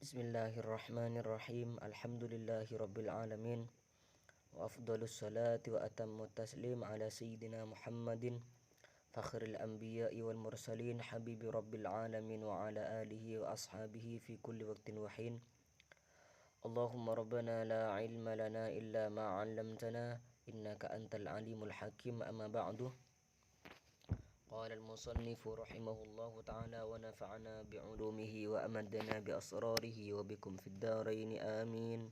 Bismillahirrahmanirrahim. Alhamdulillahi rabbil alamin. Wa afdalus salati wa atammu taslim ala sayyidina Muhammadin fakhril anbiya'i wal mursalin habibi rabbil alamin wa ala alihi wa ashabihi fi kulli waqtin wa hin. Allahumma rabbana la ilma lana illa ma 'allamtana innaka antal alimul hakim. Amma ba'du. Qala al-musannifu rahimahullahu ta'ala wa nafa'ana bi'ulumihi wa amadana bi asrarihi wa bikum fid darain amin.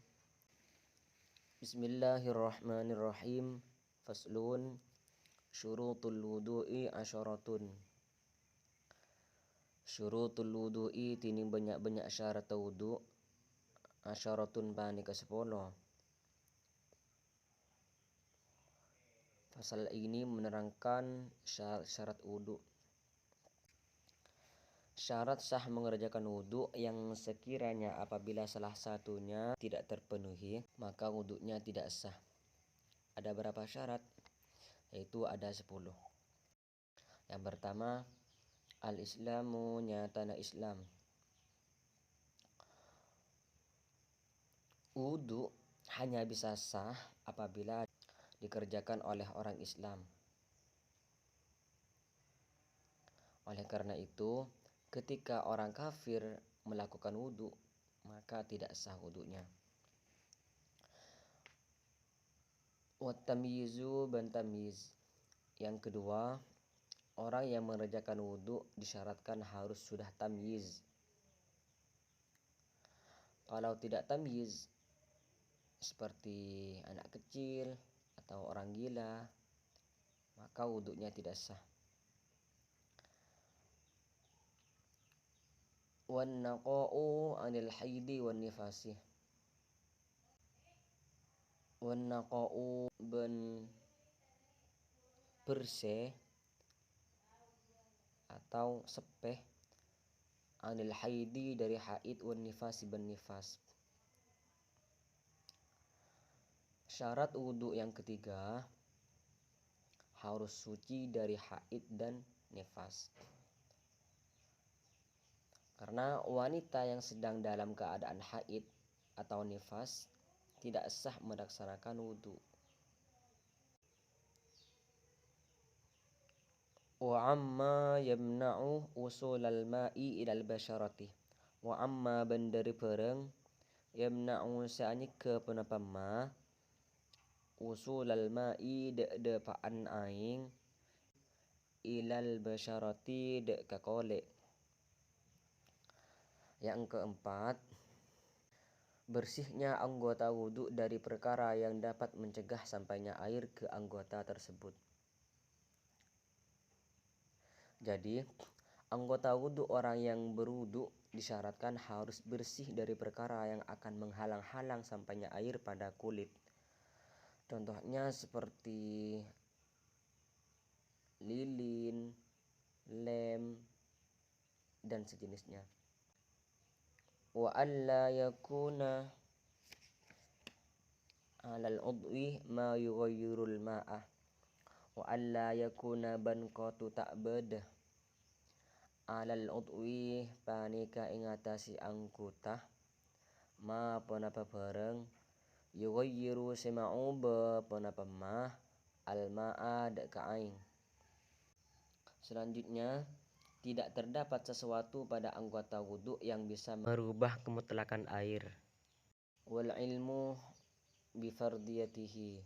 Bismillahirrahmanirrahim. Faslun syurutul wudu'i asyaratun. Syurutul wudu'i tining banyak-banyak syarat wudu. Asyaratun bani ke 10. Pasal ini menerangkan syarat wudu. Syarat sah mengerjakan wudu yang sekiranya apabila salah satunya tidak terpenuhi, maka wudunya tidak sah. Ada berapa syarat? Yaitu ada 10. Yang pertama, al-islamu nyatana Islam. Wudu hanya bisa sah apabila dikerjakan oleh orang Islam. Oleh karena itu, ketika orang kafir melakukan wudu, maka tidak sah wudunya. Wat tamyizu ban tamyiz. Yang kedua, orang yang mengerjakan wudu disyaratkan harus sudah tamyiz. Kalau tidak tamyiz, seperti anak kecil atau orang gila, maka wudunya tidak sah. Wan naqa'u 'anil haidi wan nifasi. Wan naqa'u ben bersih atau sepeh 'anil haidi dari haid wan nifasi ben nifas. Syarat wudu yang ketiga, harus suci dari haid dan nifas. Karena wanita yang sedang dalam keadaan haid atau nifas tidak sah melaksanakan wudu. Wa amma yamna'u usulal ma'i ilal basyarati. Wa amma bandari pereng yamna'u sa'ani ke penapama usulal ma'i de paan aing ilal basyarati de kakole. Yang keempat, bersihnya anggota wudu dari perkara yang dapat mencegah sampainya air ke anggota tersebut. Jadi, anggota wudu orang yang berwudu disyaratkan harus bersih dari perkara yang akan menghalang-halang sampainya air pada kulit. Contohnya seperti lilin, lem, dan sejenisnya. Wa alla yakuna 'alal udwi ma yughayyirul ma'a. Wa alla yakuna banqatu ta'bad 'alal udwi panika ingatasi angkuta ma ponapa bareng yughayyiru sema'uba ponapa ma al ma'a ka aing. Selanjutnya, tidak terdapat sesuatu pada anggota wudu yang bisa merubah kemutlakan air. Wal ilmu bifardiyatihi.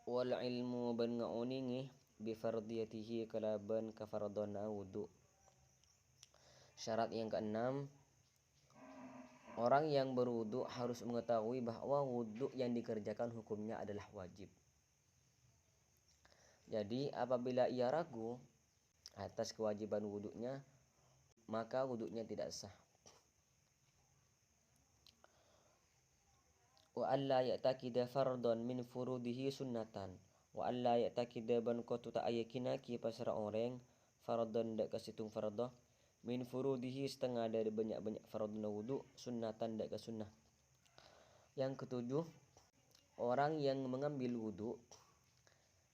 Wal ilmu ban ngauningi bifardiyatihi kalaban kafardona wudu. Syarat yang keenam, orang yang berwudu harus mengetahui bahwa wudu yang dikerjakan hukumnya adalah wajib. Jadi apabila ia ragu atas kewajiban wudunya, maka wudunya tidak sah. Wa alla ya'taqida fardhan min furudihi sunnatan. Wa alla ya'taqida ban qatu ta'ayakina ki pasra orang fardhan dak kasitung fardh min furudihi setengah dari banyak-banyak fardhna wudu sunnatan dak ke sunnah. Yang ketujuh, orang yang mengambil wudu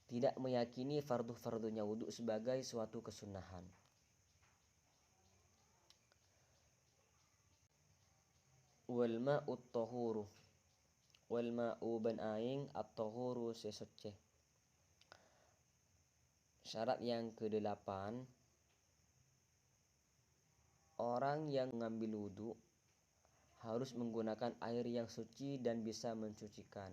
tidak meyakini fardu-fardunya wudu sebagai suatu kesunahan. Wal ma'ut tahuru. Wal ma'u ban aing at-tahuru sesuci. Syarat yang ke-8, orang yang mengambil wudhu harus menggunakan air yang suci dan bisa mencucikan.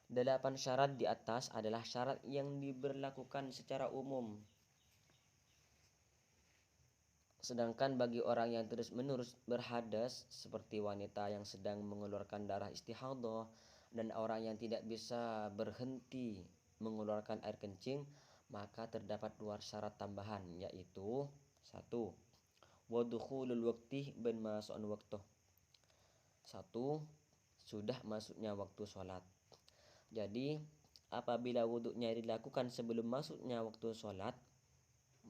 8 syarat di atas adalah syarat yang diberlakukan secara umum. Sedangkan bagi orang yang terus-menerus berhadas seperti wanita yang sedang mengeluarkan darah istihadhah dan orang yang tidak bisa berhenti mengeluarkan air kencing, maka terdapat 2 syarat tambahan, yaitu 1. Wadkhulul waqti ban masukna waktu. 1. Sudah masuknya waktu sholat. Jadi apabila wudhunya dilakukan sebelum masuknya waktu sholat,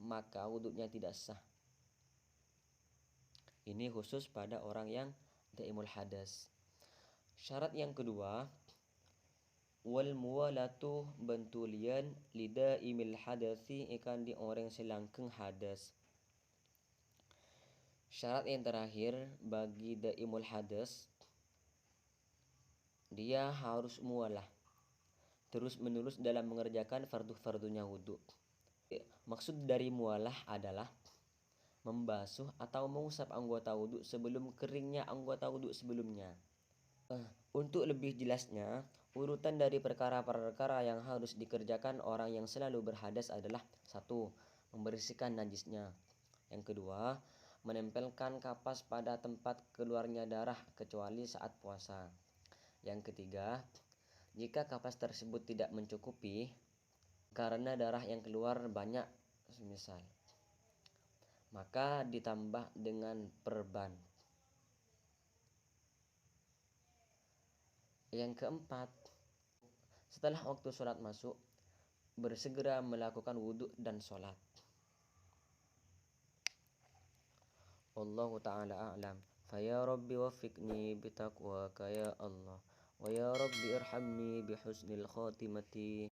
maka wudhunya tidak sah. Ini khusus pada orang yang daimul hadas. Syarat yang kedua, wal muwalatu bentulian lidaimil hadasi ikan di orang selangkeng hadas. Syarat yang terakhir bagi daimul hadas, dia harus muwalah, terus menerus dalam mengerjakan fardu-fardunya wudhu. Maksud dari muwalah adalah membasuh atau mengusap anggota wudhu sebelum keringnya anggota wudhu sebelumnya. Untuk lebih jelasnya, urutan dari perkara-perkara yang harus dikerjakan orang yang selalu berhadas adalah 1. Membersihkan najisnya. Yang kedua, menempelkan kapas pada tempat keluarnya darah kecuali saat puasa. Yang ketiga, jika kapas tersebut tidak mencukupi karena darah yang keluar banyak semisal, maka ditambah dengan perban. Yang keempat, setelah waktu sholat masuk, bersegera melakukan wudhu dan sholat. Wallahu ta'ala a'lam. Faya Rabbi wafiqni bitaqwaka ya Allah. Wa ya Rabbi irhamni bihusnil khatimati.